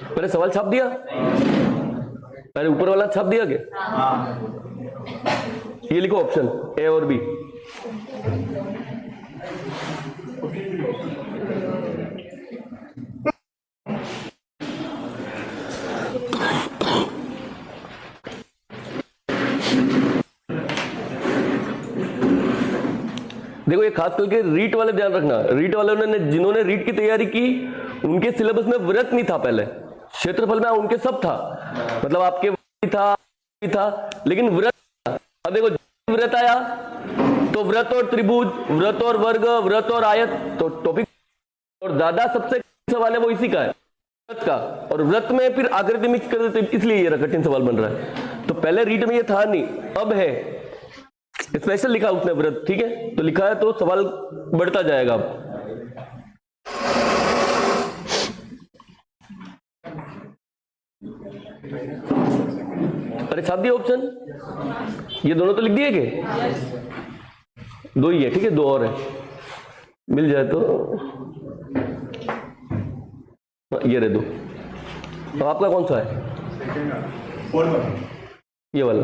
पहले सवाल छाप दिया, पहले ऊपर वाला छाप दिया क्या? ये लिखो ऑप्शन ए और बी। देखो ये खास करके रीट वाले ध्यान रखना, रीट वाले ने जिन्होंने रीट की तैयारी की उनके सिलेबस में व्रत नहीं था, पहले क्षेत्रफल में उनके सब था, मतलब आपके था लेकिन व्रत था। अब देखो व्रत आया तो व्रत और त्रिभुज, व्रत और वर्ग, व्रत और आयत, तो टॉपिक और ज्यादा सबसे सवाल है वो इसी का है, व्रत का। और व्रत में फिर आकृति मिक्स कर देते, इसलिए ये कठिन सवाल बन रहा है। तो पहले रीट में ये था नहीं, अब है, स्पेशल लिखा उसने व्रत, ठीक है, तो लिखा है तो सवाल बढ़ता जाएगा। अब अरे छाप दिया ऑप्शन, ये दोनों तो लिख दिए के? दो ही है, ठीक है, दो और है, मिल जाए तो ये रहे दो। तो आपका कौन सा है? ये वाला।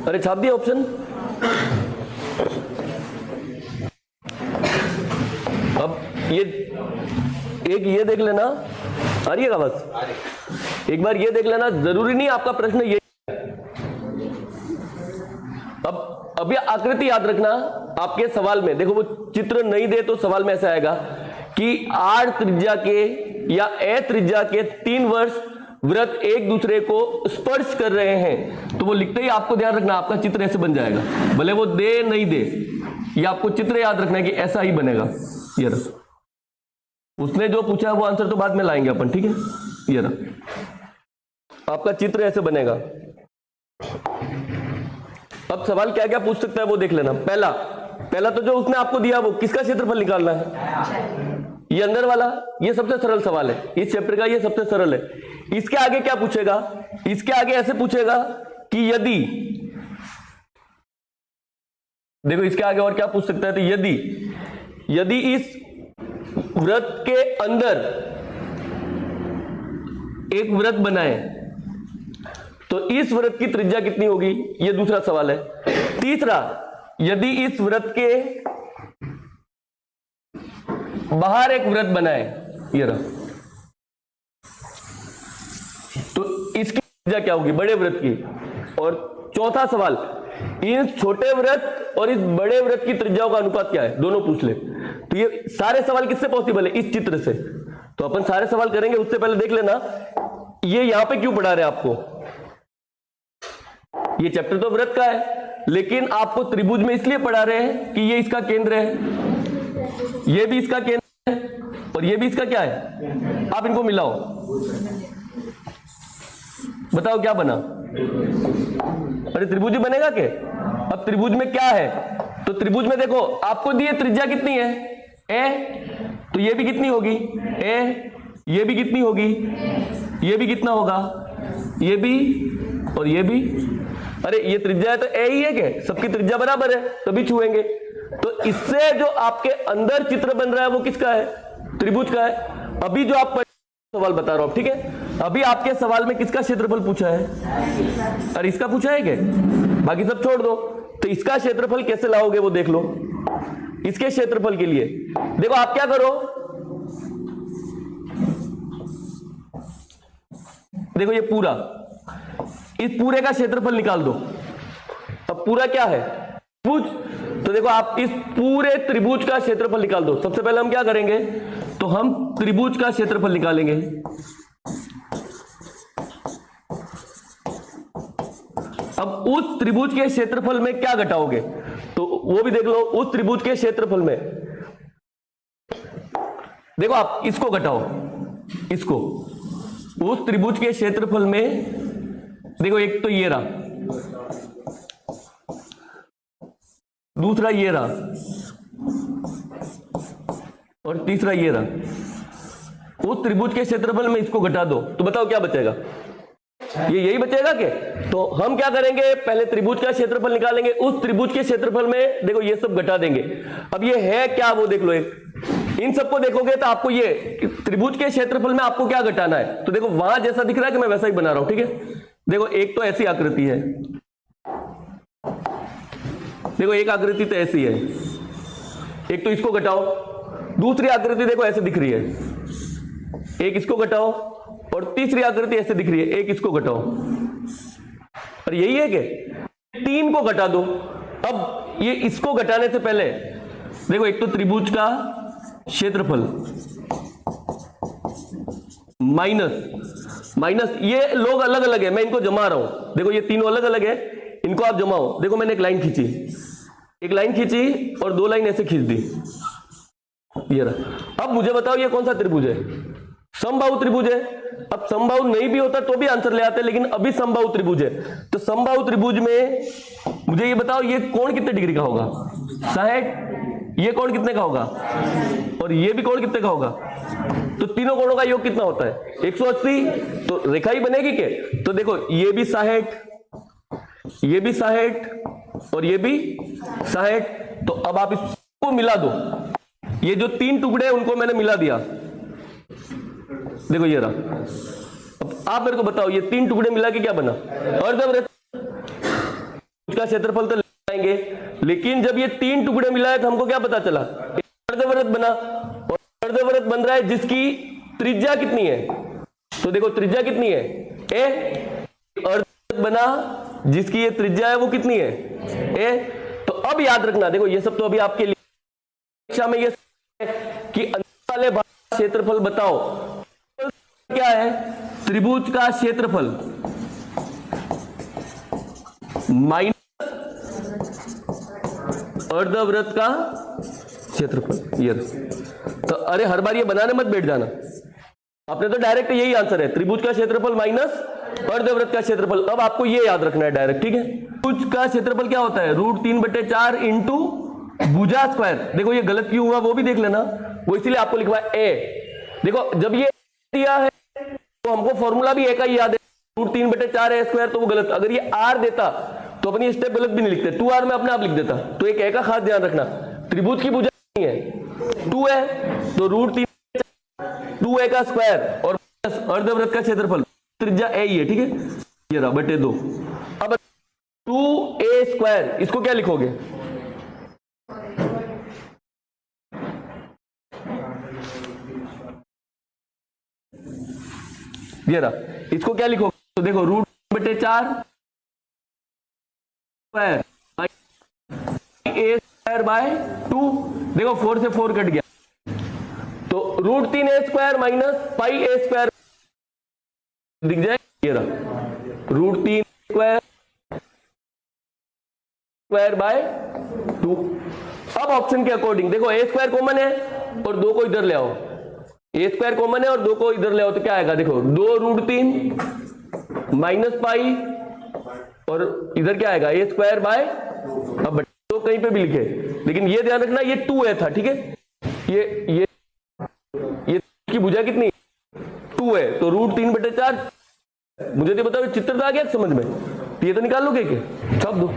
अरे छाप दिया ऑप्शन। अब ये एक ये देख लेना, आ रही है बस एक बार ये देख लेना, जरूरी नहीं आपका प्रश्न ये। अब अभी आकृति याद रखना, आपके सवाल में देखो वो चित्र नहीं दे तो सवाल में ऐसा आएगा कि आर त्रिज्या के या ए त्रिज्या के 3 वर्ष व्रत एक दूसरे को स्पर्श कर रहे हैं, तो वो लिखते ही आपको ध्यान रखना आपका चित्र ऐसे बन जाएगा, भले वो दे नहीं दे, ये आपको चित्र याद रखना है कि ऐसा ही बनेगा। ये रहा, उसने जो पूछा है वो आंसर तो बाद में लाएंगे अपन, ठीक है। ये रहा, आपका चित्र ऐसे बनेगा। अब सवाल क्या क्या पूछ सकता है वो देख लेना। पहला तो जो उसने आपको दिया वो किसका क्षेत्रफल निकालना है, ये अंदर वाला, ये सबसे सरल सवाल है इस चैप्टर का, ये सबसे सरल है। इसके आगे क्या पूछेगा, इसके आगे ऐसे पूछेगा कि देखो इसके आगे और क्या पूछ सकता है, तो यदि इस व्रत के अंदर एक व्रत बनाए तो इस व्रत की त्रिज्या कितनी होगी, ये दूसरा सवाल है। तीसरा, यदि इस व्रत के बाहर एक व्रत बनाए, ये रहा, तो इसकी त्रिज्या क्या होगी बड़े व्रत की। और चौथा सवाल, इन छोटे व्रत और इस बड़े व्रत की त्रिज्याओं का अनुपात क्या है, दोनों पूछ ले। तो ये सारे सवाल किससे पॉसिबल है, इस चित्र से। तो अपन सारे सवाल करेंगे, उससे पहले देख लेना ये यहां पे क्यों पढ़ा रहे हैं आपको। ये चैप्टर तो व्रत का है, लेकिन आपको त्रिभुज में इसलिए पढ़ा रहे हैं कि ये इसका केंद्र है, ये भी इसका केंद्र है और ये भी इसका क्या है। आप इनको मिलाओ, बताओ क्या बना। अरे त्रिभुज बनेगा क्या। अब त्रिभुज में क्या है, तो त्रिभुज में देखो आपको दिए त्रिज्या कितनी है ए, तो ये भी कितनी होगी ए, ये भी कितनी होगी, ये भी कितना होगा, ये भी और ये भी। अरे ये त्रिज्या है तो ए ही है क्या, सबकी त्रिज्या बराबर है तभी छुएंगे। तो इससे जो आपके अंदर चित्र बन रहा है वो किसका है, त्रिभुज का है। अभी जो आप सवाल बता रहा हूं, ठीक है, अभी आपके सवाल में किसका क्षेत्रफल पूछा है, अरे इसका पूछा है क्या, बाकी सब छोड़ दो। तो इसका क्षेत्रफल कैसे लाओगे वो देख लो। इसके क्षेत्रफल के लिए देखो आप क्या करो, देखो ये पूरा, इस पूरे का क्षेत्रफल निकाल दो। अब पूरा क्या है? त्रिभुज। तो देखो आप इस पूरे त्रिभुज का क्षेत्रफल निकाल दो। सबसे पहले हम क्या करेंगे, तो हम त्रिभुज का क्षेत्रफल निकालेंगे। अब उस त्रिभुज के क्षेत्रफल में क्या घटाओगे, तो वो भी देख लो। उस त्रिभुज के क्षेत्रफल में देखो आप इसको घटाओ, इसको। उस त्रिभुज के क्षेत्रफल में देखो, एक तो ये रहा, दूसरा ये रहा, और तीसरा ये रहा। उस त्रिभुज के क्षेत्रफल में इसको घटा दो, तो बताओ क्या बचेगा? ये यही बचेगा के? तो हम क्या करेंगे, पहले त्रिभुज का क्षेत्रफल निकालेंगे। उस त्रिभुज के क्षेत्रफल में देखो ये सब घटा देंगे। अब ये है क्या, वो देख लो। एक इन सबको देखोगे तो आपको ये त्रिभुज के क्षेत्रफल में आपको क्या घटाना है, तो देखो वहां जैसा दिख रहा है कि मैं वैसा ही बना रहा हूं, ठीक है। देखो एक तो ऐसी आकृति है, देखो एक आकृति तो ऐसी है, एक तो इसको घटाओ। दूसरी आकृति देखो ऐसे दिख रही है, एक इसको घटाओ, और तीसरी आकृति ऐसे दिख रही है, एक इसको घटाओ। और यही है कि तीन को घटा दो। अब ये इसको घटाने से पहले देखो, एक तो त्रिभुज का क्षेत्रफल माइनस ये लोग अलग अलग है, मैं इनको जमा रहा हूं। देखो ये तीनों अलग अलग है, इनको आप जमाओ। देखो मैंने एक लाइन खींची और दो लाइन ऐसे खींच दी, ये रहा। अब मुझे बताओ ये कौन सा त्रिभुज है? समबाहु त्रिभुज है। अब समबाहु नहीं भी होता तो भी आंसर ले आते, लेकिन अभी समबाहु त्रिभुज है। तो समबाहु त्रिभुज में मुझे ये बताओ, ये कोण कितने डिग्री का होगा? 60। ये कोण कितने का होगा? और ये भी कोण कितने का होगा? तो तीनों कोणों का योग कितना होता है? 180। तो रेखा ही बनेगी के? तो देखो ये भी 60, ये भी 60 और ये भी 60। तो अब आप इसको मिला दो। ये जो तीन टुकड़े हैं उनको मैंने मिला दिया, देखो ये रहा। अब आप मेरे को बताओ ये तीन टुकड़े मिला के क्या बना? अर्धवृत्त। उसका क्षेत्रफल तो लगाएंगे, लेकिन जब ये तीन टुकड़े मिला है तो हमको क्या पता चला? अर्धवृत्त बना। और अर्धवृत्त बन रहा है जिसकी त्रिज्या कितनी है? तो देखो त्रिज्या कितनी है? ए। अर्धवृत्त बना जिसकी ये त्रिज्या है वो कितनी है? ए। तो अब याद रखना, देखो ये सब तो अभी आपके लिए परीक्षा में ये कि अंदर वाले भाग का क्षेत्रफल बताओ। क्या है? त्रिभुज का क्षेत्रफल माइनस अर्धवृत्त का क्षेत्रफल। ये तो अरे हर बार ये बनाने मत बैठ जाना, आपने तो डायरेक्ट यही आंसर है, त्रिभुज का क्षेत्रफल माइनस अर्धवृत्त का क्षेत्रफल। अब आपको ये याद रखना है डायरेक्ट, ठीक है। त्रिभुज का क्षेत्रफल क्या होता है? √3/4 इंटू भुजा स्क्वायर। देखो ये गलत क्यों हुआ वो भी देख लेना, वो इसलिए आपको लिखवा है ए। देखो जब ये दिया है तो हमको फॉर्मूला भी ए का ही याद है, √3/4 a स्क्वायर, तो वो गलत। अगर ये आर देता तो अपनी स्टेप गलत भी नहीं लिखते, 2r में अपने आप लिख देता। तो एक ए का खास ध्यान रखना, त्रिभुज की भुजा नहीं है 2 है, तो √3 2a का स्क्वायर और अर्धवृत्त का क्षेत्रफल त्रिज्या ए ही है, ठीक है। ये रहा /2। अब 2a स्क्वायर इसको क्या लिखोगे? ये रहा, इसको क्या लिखोगे? तो देखो √4 स्क्वायर a स्क्वायर बाय 2। देखो 4 से 4 कट गया, तो √3a square minus pi a square दिख जाए। ये रहा √3 स्क्वायर बाय 2। अब ऑप्शन के अकॉर्डिंग देखो a स्क्वायर कॉमन है और 2 को इधर ले आओ, ए स्क्वायर कॉमन है और 2 को इधर ले आओ तो क्या आएगा? देखो 2√3 माइनस पाई और इधर क्या आएगा? ए स्क्वायर बाय। अब तो कहीं पे भी लिखे, लेकिन ये ध्यान रखना ये 2a था, ठीक है। ये की भुजा कितनी? 2 है, तो √3/4। मुझे तो बताओ चित्र तो आ गया समझ में? ये तो निकाल लोगे क्या? छाप दो।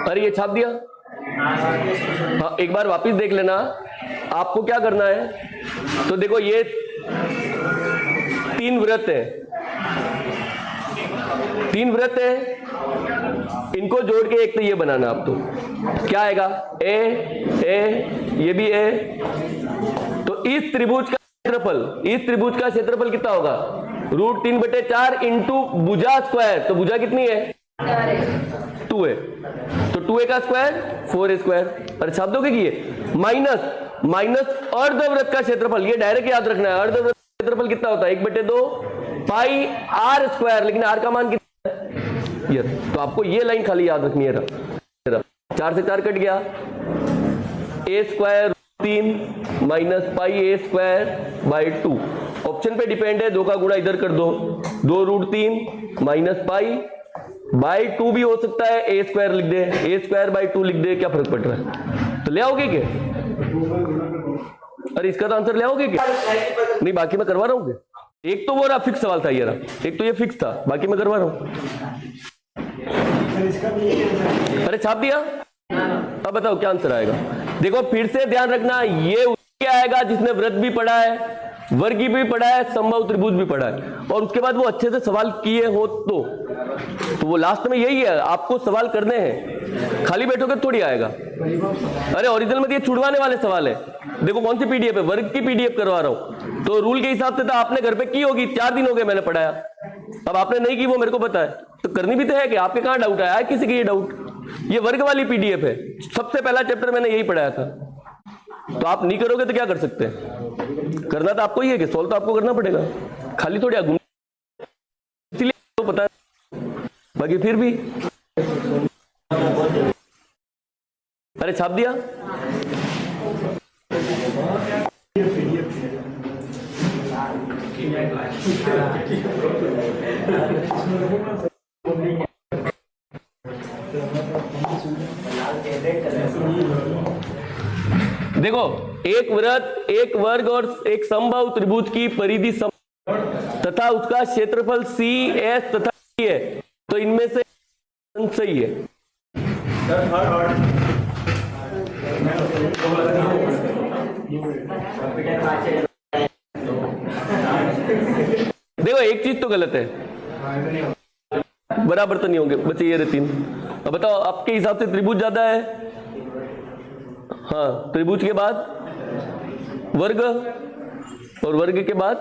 अरे ये छाप दिया, हाँ, एक बार वापस देख लेना। आपको क्या करना है, तो देखो ये 3 वृत्त है, 3 वृत्त है, इनको जोड़ के एक तो ये बनाना। आप तो क्या आएगा, ए ये भी ए। तो इस त्रिभुज का क्षेत्रफल कितना होगा, √3/4 इंटू भुजा स्क्वायर। तो भुजा कितनी है, 2 है, तो 2a का स्क्वायर 4a स्क्वायर। और छाप दोगे कि ये माइनस अर्धवृत्त का क्षेत्रफल, ये डायरेक्ट याद रखना है। अर्धवृत्त का क्षेत्रफल कितना होता है, 1/2 पाई r स्क्वायर, लेकिन r का मान कितना है ये। तो आपको ये लाइन खाली याद रखनी है। 4 से 4 कट गया, a square 3 minus pi a square by 2। Option पे डिपेंड है, 2 का गुणा इधर कर दो, 2√3 माइनस पाई बाई 2 भी हो सकता है, a स्क्वायर लिख दे, a स्क्वायर बाई 2 लिख दे, क्या फर्क पड़ रहा है। तो ले आओगे क्या, अरे इसका तो आंसर ले आओगे क्या, नहीं बाकी मैं करवा रहा हूँ। एक तो वो रहा फिक्स सवाल था ये रहा, एक तो ये फिक्स था, बाकी मैं करवा रहा हूँ। अरे छाप दिया, अब बताओ क्या आंसर आएगा। देखो फिर से ध्यान रखना, ये क्या आएगा जिसने वृत्त भी पढ़ा है, वर्ग भी पढ़ा है, समबाहु त्रिभुज भी पढ़ा है, और उसके बाद वो अच्छे से सवाल किए हो तो वो लास्ट में यही है, आपको सवाल करने हैं, खाली बैठोगे थोड़ी आएगा। अरे ओरिजिनल में ये छुड़वाने वाले सवाल है। देखो कौन सी पीडीएफ है, वर्ग की पीडीएफ करवा रहा हूं, तो रूल के हिसाब से तो आपने घर पे की होगी, 4 दिन हो गए मैंने पढ़ाया, अब आपने नहीं की वो मेरे को पता है, तो करनी भी तो है कि आपके कहां डाउट आया, किसी की ये डाउट। ये वर्ग वाली पीडीएफ है, सबसे पहला चैप्टर मैंने यही पढ़ाया था। तो आप नहीं करोगे तो क्या कर सकते हैं, करना तो आपको ही है कि सोल्व तो आपको करना पड़ेगा, खाली थोड़ी घूम, इसलिए तो पता है, बाकी फिर भी। अरे छाप दिया, देखो एक वृत्त, एक वर्ग और एक समबाहु त्रिभुज की परिधि तथा उसका क्षेत्रफल CS तथा C है, तो इनमें से सही है। देखो एक चीज तो गलत है, बराबर तो नहीं होंगे बच्चे ये रहे 3। अब बताओ आपके हिसाब से त्रिभुज ज्यादा है, हाँ त्रिभुज के बाद वर्ग, और वर्ग के बाद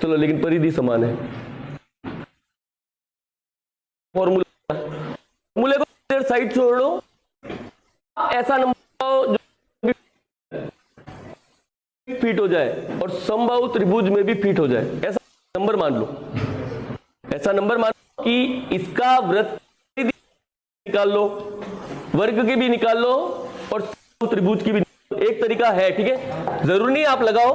चलो, लेकिन परिधि समान है। फॉर्मूले को साइड छोड़ लो, ऐसा नंबर जो फिट हो जाए और समबाहु त्रिभुज में भी फिट हो जाए, ऐसा नंबर मान लो, ऐसा नंबर मान लो कि इसका वृत्त निकाल लो, वर्ग की भी निकाल लो और त्रिभुज की भी। एक तरीका है, ठीक है, जरूरी नहीं आप लगाओ,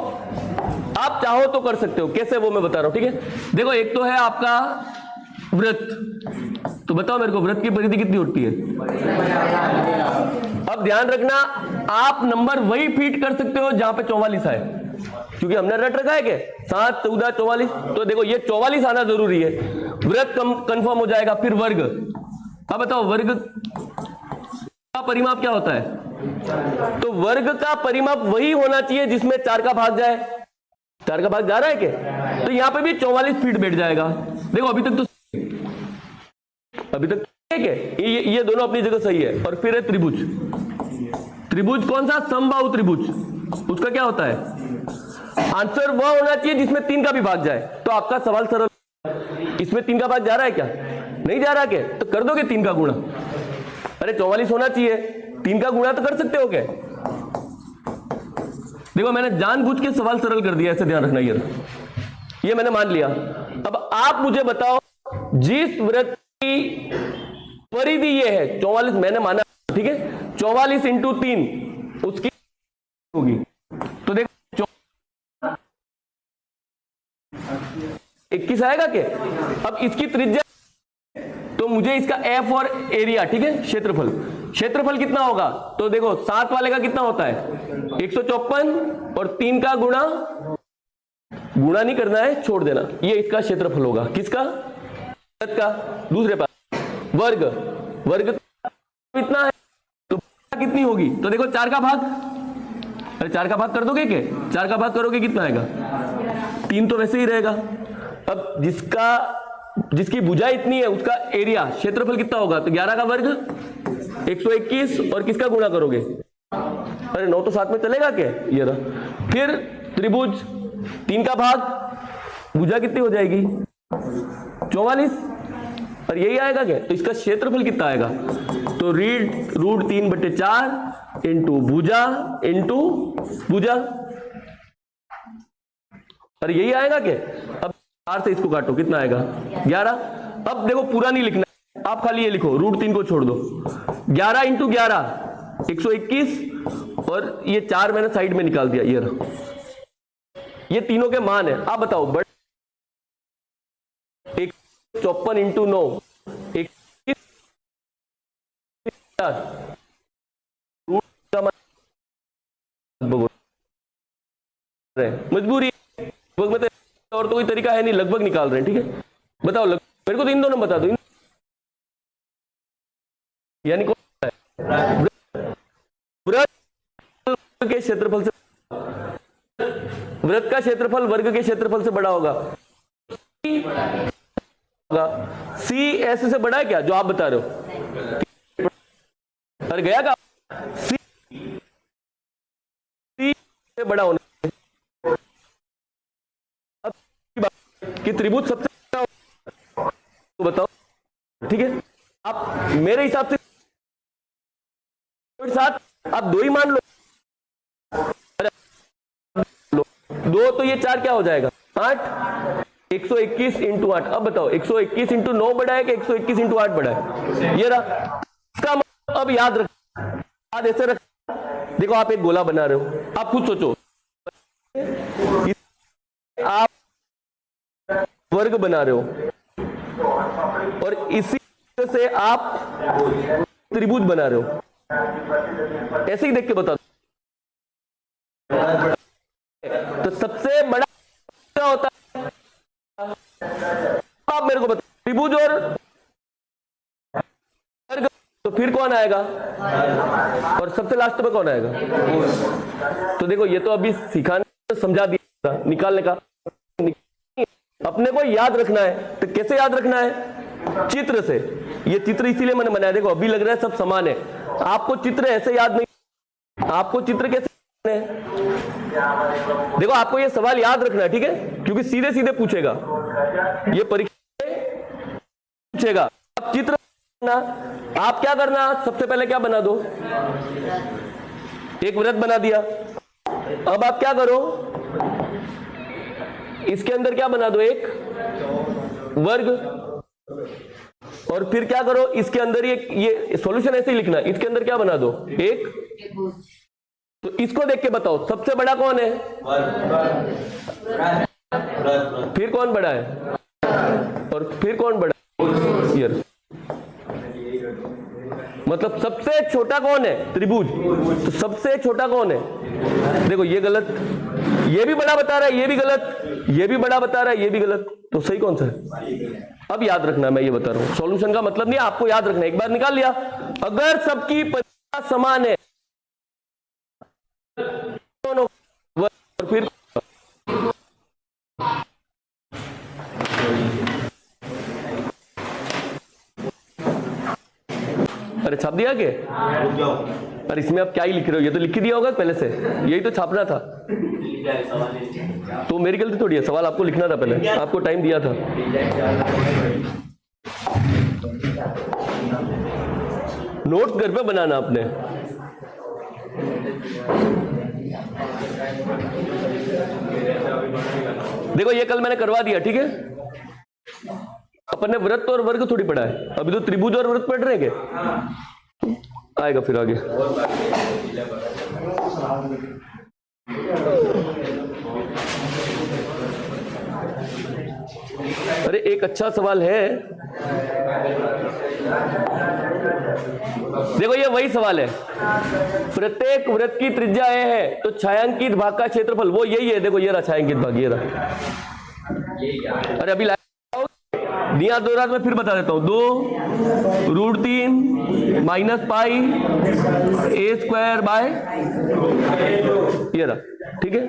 आप चाहो तो कर सकते हो, कैसे वो मैं बता रहा हूं, ठीक है। देखो एक तो है आपका वृत्त, तो बताओ मेरे को वृत्त की परिधि कितनी होती है। अब ध्यान रखना, आप नंबर वही फीट कर सकते हो जहां पे 44 आए, क्योंकि हमने रट रखा है क्या 7, 14, 44, तो देखो ये 44 आना जरूरी है, वृत्त कंफर्म हो जाएगा। फिर वर्ग, अब बताओ वर्ग का परिमाप क्या होता है, तो वर्ग का परिमाप वही होना चाहिए जिसमें 4 का भाग जाए। 4 का भाग जा रहा है क्या, तो यहां पे भी 44 फीट बैठ जाएगा। देखो अभी तक ठीक है, ये दोनों अपनी जगह सही है। और फिर है त्रिभुज, त्रिभुज कौन सा, समबाहु त्रिभुज, उसका क्या होता है, आंसर वह होना चाहिए जिसमें 3 का भी भाग जाए। तो आपका सवाल सरल, इसमें 3 का भाग जा रहा है क्या, नहीं जा रहा क्या, तो कर दोगे 3 का गुणा। अरे 44 होना चाहिए, 3 का गुणा तो कर सकते हो क्या। देखो मैंने जानबूझ के सवाल सरल कर दिया, ऐसे ध्यान रखना, ये मैंने मान लिया। अब आप मुझे बताओ, जिस वृत्त की परिधि ये है 44, मैंने माना, ठीक है, 44 इंटू 3 उसकी होगी, तो देखो 21 आएगा क्या। अब इसकी त्रिज्या, तो मुझे इसका F और एरिया, ठीक है, क्षेत्रफल, क्षेत्रफल कितना होगा? तो देखो 7 वाले का कितना होता है? 154 और 3 का गुणा नहीं करना है, छोड़ देना। ये इसका क्षेत्रफल होगा। किसका? का। दूसरे पास वर्ग इतना है तो कितनी होगी? तो देखो 4 का भाग, अरे 4 का भाग कर दोगे क्या? 4 का भाग करोगे कितना आएगा? 3 तो वैसे ही रहेगा। अब जिसकी भुजा इतनी है उसका एरिया क्षेत्रफल कितना होगा? तो 11 का वर्ग 121 और किसका गुणा करोगे? अरे 9 तो साथ में चलेगा क्या? ये रहा। फिर त्रिभुज 3 का भाग, भुजा कितनी हो जाएगी? 44 और यही आएगा क्या? तो इसका क्षेत्रफल कितना आएगा? तो रूट 3/4 इंटू भुजा और यही आएगा क्या? अब 4 से इसको काटो, कितना आएगा? 11। अब देखो पूरा नहीं लिखना, आप खाली ये लिखो, रूट 3 को छोड़ दो। 11 इंटू 11 121 और ये 4 मैंने साइड में निकाल दिया। ये रहा, ये तीनों के मान है। आप बताओ, बड़े 154 इंटू 9 मजबूरी में तो और तो कोई तरीका है नहीं, लगभग निकाल रहे हैं। ठीक है, बताओ मेरे को तो इन दोनों बता दो। यानी कौन है? वृत्त के क्षेत्रफल से, वृत्त का क्षेत्रफल वर्ग के क्षेत्रफल से बड़ा होगा। सी एस से बड़ा है क्या जो आप बता रहे हो? अरे गया का सी से बड़ा होना कि त्रिभुज सबसे बड़ा, तो बताओ। ठीक है, आप मेरे हिसाब से साथ आप 2 ही मान लो। 2 तो ये 4 क्या हो जाएगा? 8। 121 इंटू 8। अब बताओ 121 इंटू 9 बड़ा है कि 121 इंटू 8 बड़ा है? ये रहा। इसका मतलब अब याद रख, याद ऐसे रख। देखो आप एक गोला बना रहे हो, आप खुद सोचो, आप वर्ग बना रहे हो और इसी से आप त्रिभुज बना रहे हो। ऐसे ही देख के बता दो। तो सबसे बड़ा क्या होता है? आप मेरे को बताओ, त्रिभुज और वर्ग, तो फिर कौन आएगा? और सबसे लास्ट में कौन आएगा? तो देखो ये तो अभी सिखाने समझा दिया, निकालने का अपने को याद रखना है। तो कैसे याद रखना है? चित्र से। ये चित्र इसीलिए मैंने बनाया, देखो अभी लग रहा है सब समान है, आपको चित्र ऐसे याद नहीं। आपको चित्र कैसे है? देखो आपको ये सवाल याद रखना है, ठीक है, क्योंकि सीधे सीधे पूछेगा, ये परीक्षा पूछेगा। अब चित्र आप क्या करना, सबसे पहले क्या बना दो? एक वृत्त बना दिया। अब आप क्या करो, इसके अंदर क्या बना दो? एक वर्ग। और फिर क्या करो, इसके अंदर ये सॉल्यूशन ऐसे ही लिखना, इसके अंदर क्या बना दो? एक। तो इसको देख के बताओ सबसे बड़ा कौन है? फिर कौन बड़ा है? और फिर कौन बड़ा है? ये मतलब सबसे छोटा कौन है? त्रिभुज। तो सबसे छोटा कौन है? देखो ये गलत, ये भी बड़ा बता रहा है, ये भी गलत, ये भी बड़ा बता रहा है, ये भी गलत, तो सही कौन सा है? अब याद रखना, मैं ये बता रहा हूं, सॉल्यूशन का मतलब नहीं, आपको याद रखना। एक बार निकाल लिया, अगर सबकी परिभाषा समान है और फिर अरे छाप दिया के? अरे इसमें आप क्या ही लिख रहे हो, ये तो लिख दिया होगा पहले से, यही तो छापना था। तो मेरी गलती थोड़ी है, सवाल आपको लिखना था पहले, आपको टाइम दिया था। नोट्स घर पे बनाना आपने। देखो ये कल मैंने करवा दिया, ठीक है। अपन ने वृत्त और वर्ग थोड़ी पढ़ा है, अभी तो त्रिभुज और वृत्त पढ़ रहे हैं क्या? आएगा फिर आगे। अरे अरे एक अच्छा सवाल है, देखो ये वही सवाल है, प्रत्येक वृत्त की त्रिज्या ए है तो छायांकित भाग का क्षेत्रफल वो यही है। देखो ये रहा छायांकित भाग, ये रहा। अरे अभी दिया दो रात में फिर बता देता हूं, 2√3 minus pi A square by, ये रहा, ठीक है।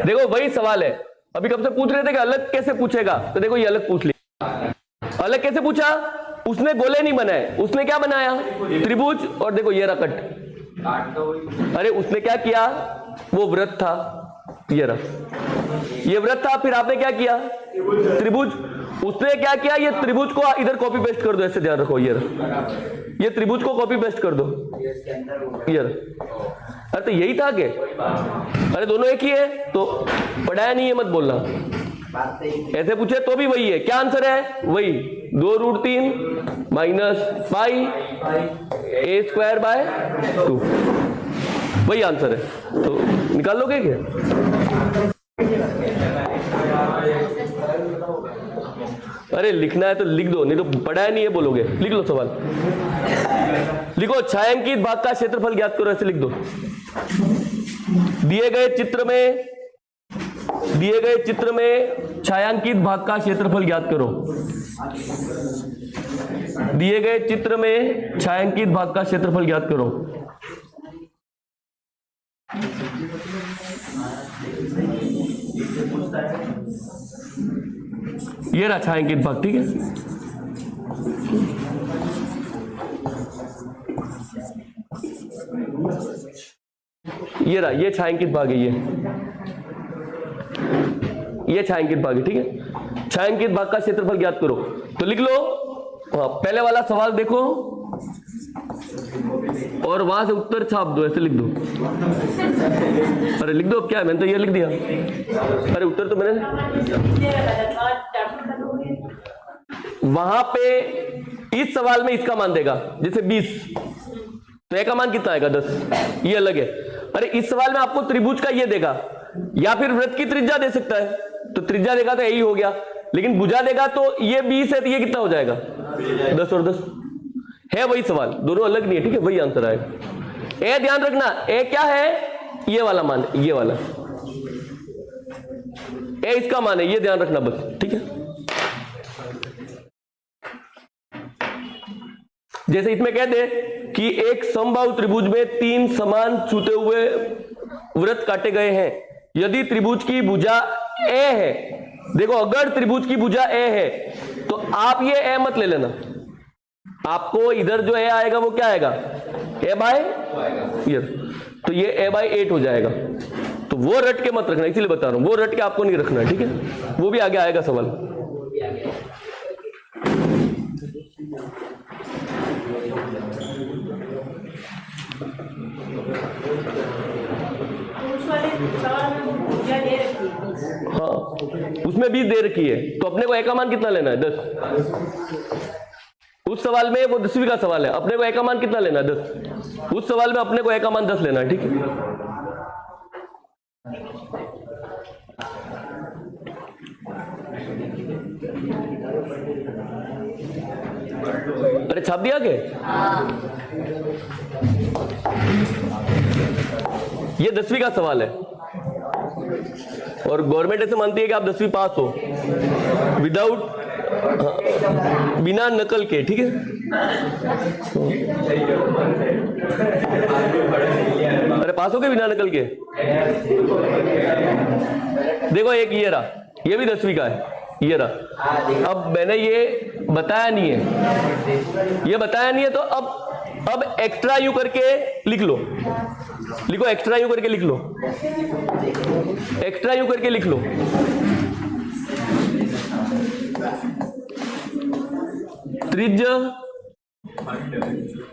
देखो वही सवाल है, अभी कब से पूछ रहे थे कि अलग कैसे पूछेगा, तो देखो ये अलग पूछ लिया। अलग कैसे पूछा, उसने गोले नहीं बनाए, उसने क्या बनाया, त्रिभुज, और देखो ये रहा कट। अरे उसने क्या किया, वो वृत्त था, ये रहा, ये वृत्त था, फिर आपने क्या किया, त्रिभुज। उसने क्या किया, ये त्रिभुज को इधर कॉपी पेस्ट कर दो, ऐसे ध्यान रखो, ये रहा, ये त्रिभुज को कॉपी पेस्ट कर दो, ये रहा। अरे तो यही था कि, अरे दोनों एक ही है, तो पढ़ाया नहीं है मत बोलना। ऐसे पूछे तो भी वही है, क्या आंसर है, वही 2√3 minus pi A square by 2, वही आंसर है। तो निकाल लोगे क्या, अरे लिखना है तो लिख दो, नहीं तो पढ़ाया नहीं है बोलोगे। लिख लो सवाल, लिखो छायांकित भाग का क्षेत्रफल ज्ञात करो, ऐसे लिख दो। दिए गए चित्र में छायांकित भाग का क्षेत्रफल ज्ञात करो। दिए गए चित्र में छायांकित भाग का क्षेत्रफल ज्ञात करो। ये रहा छायांकित भाग, ठीक है। ये रहा, ये छायांकित भाग है, ये छायांकित भाग है, ठीक है। छायांकित भाग का क्षेत्रफल ज्ञात करो, तो लिख लो। हाँ, पहले वाला सवाल देखो और वहां से उत्तर छाप दो, ऐसे लिख दो। अरे लिख दो, अब क्या है, मैंने तो ये लिख दिया। अरे उत्तर तो मैंने वहां पे, इस सवाल में इसका मान देगा, जैसे 20 तो ए का मान कितना आएगा, 10, ये अलग है। अरे इस सवाल में आपको त्रिभुज का ये देगा, या फिर वृत्त की त्रिज्या दे सकता है, तो त्रिज्या देगा तो यही हो गया, लेकिन भुजा देगा तो ये 20 है, तो ये कितना हो जाएगा, 10 और 10 है, वही सवाल, दोनों अलग नहीं है, ठीक है, वही आंसर आएगा। ए ध्यान रखना, ए क्या है, ये वाला मान, ये वाला ए इसका मान है, ये ध्यान रखना बस, ठीक है। जैसे इसमें कहते हैं कि एक समबाहु त्रिभुज में 3 समान छूते हुए वृत्त काटे गए हैं, यदि त्रिभुज की भुजा ए है, देखो अगर त्रिभुज की भुजा ए है तो आप ये ए मत ले लेना, आपको इधर जो ए आएगा वो क्या आएगा, ए बाय ये, तो ये ए बाय 8 हो जाएगा। तो वो रट के मत रखना, इसीलिए बता रहा हूं, वो रट के आपको नहीं रखना, ठीक है, वो भी आगे आएगा सवाल। हाँ उसमें 20 दे रखी है, तो अपने को ए का मान कितना लेना है, 10। उस सवाल में वो 10वीं का सवाल है, अपने को ए का मान कितना लेना है, 10। उस सवाल में अपने को ए का मान 10 लेना है, ठीक है। अरे छाप दिया के, ये 10वीं का सवाल है, और गवर्नमेंट ऐसे मानती है कि आप 10वीं पास हो विदाउट, बिना नकल के, ठीक है। अरे पास हो गए बिना नकल के। देखो एक ये रहा, ये भी 10वीं का है, ये रहा। अब मैंने ये बताया नहीं है, ये बताया नहीं है, तो अब एक्स्ट्रा यू करके लिख लो, लिखो एक्स्ट्रा यू करके लिख लो, एक्स्ट्रा यू करके लिख लो। त्रिज्य,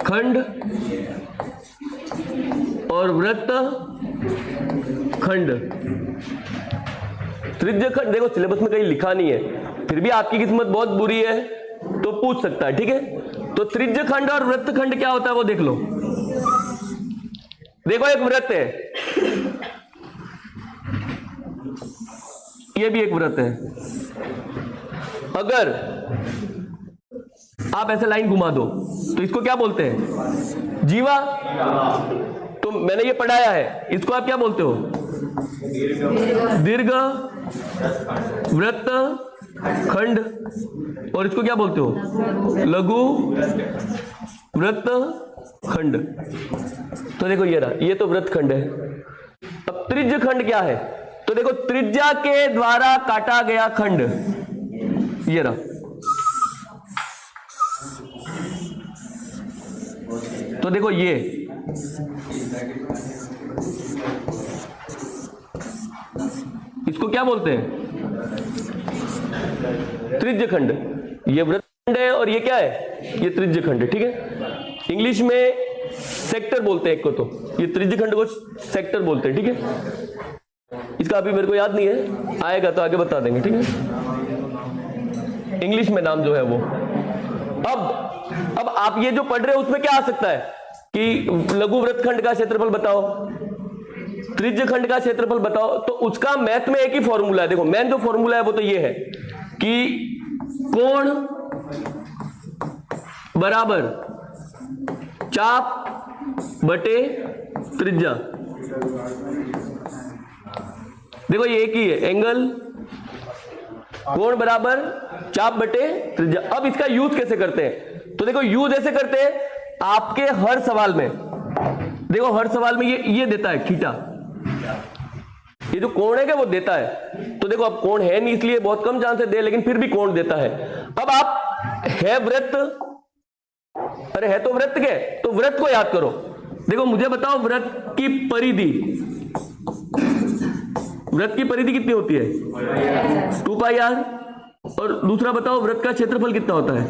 खंड और वृत्त खंड, त्रिज्य खंड, देखो सिलेबस में कहीं लिखा नहीं है, फिर भी आपकी किस्मत बहुत बुरी है तो पूछ सकता है, ठीक है। तो त्रिज्य खंड और वृत्त खंड क्या होता है वो देख लो। देखो एक वृत्त है, ये भी एक वृत्त है। अगर आप ऐसे लाइन घुमा दो तो इसको क्या बोलते हैं? जीवा। तो मैंने ये पढ़ाया है, इसको आप क्या बोलते हो? दीर्घ वृत्त खंड। और इसको क्या बोलते हो? लघु वृत्त खंड। तो देखो ये रहा, ये तो वृत्त खंड है। अब त्रिज्य खंड क्या है? तो देखो त्रिज्या के द्वारा काटा गया खंड, ये रहा। तो देखो ये इसको क्या बोलते हैं? त्रिज्य खंड। ये वृत्त खंड है और ये क्या है? ये त्रिज्य खंड है, ठीक है। इंग्लिश में सेक्टर बोलते हैं एक को, तो ये त्रिज्य खंड को सेक्टर बोलते हैं, ठीक है। इसका अभी मेरे को याद नहीं है, आएगा तो आगे बता देंगे, ठीक है। इंग्लिश में नाम जो है वो। अब आप ये जो पढ़ रहे हो उसमें क्या आ सकता है कि लघु वृत्त खंड का क्षेत्रफल बताओ, त्रिज्य खंड का क्षेत्रफल बताओ, तो उसका मैथ में एक ही फॉर्मूला है। देखो मेन जो फॉर्मूला है वो तो ये है कि कोण बराबर चाप बटे त्रिज्या। देखो ये एक ही है, एंगल कोण बराबर चाप बटे त्रिज्या। अब इसका यूज कैसे करते हैं? तो देखो यूज ऐसे करते हैं, आपके हर सवाल में, देखो हर सवाल में ये देता है थीटा, ये जो कोण है क्या वो देता है। तो देखो अब कोण है नहीं इसलिए बहुत कम चांस है दे, लेकिन फिर भी कोण देता है। अब आप है वृत्त, अरे है तो वृत्त के, तो वृत्त को याद करो। देखो मुझे बताओ वृत्त की परिधि, वृत्त की परिधि कितनी होती है? 2 पाई आर। और दूसरा बताओ वृत्त का क्षेत्रफल कितना होता है?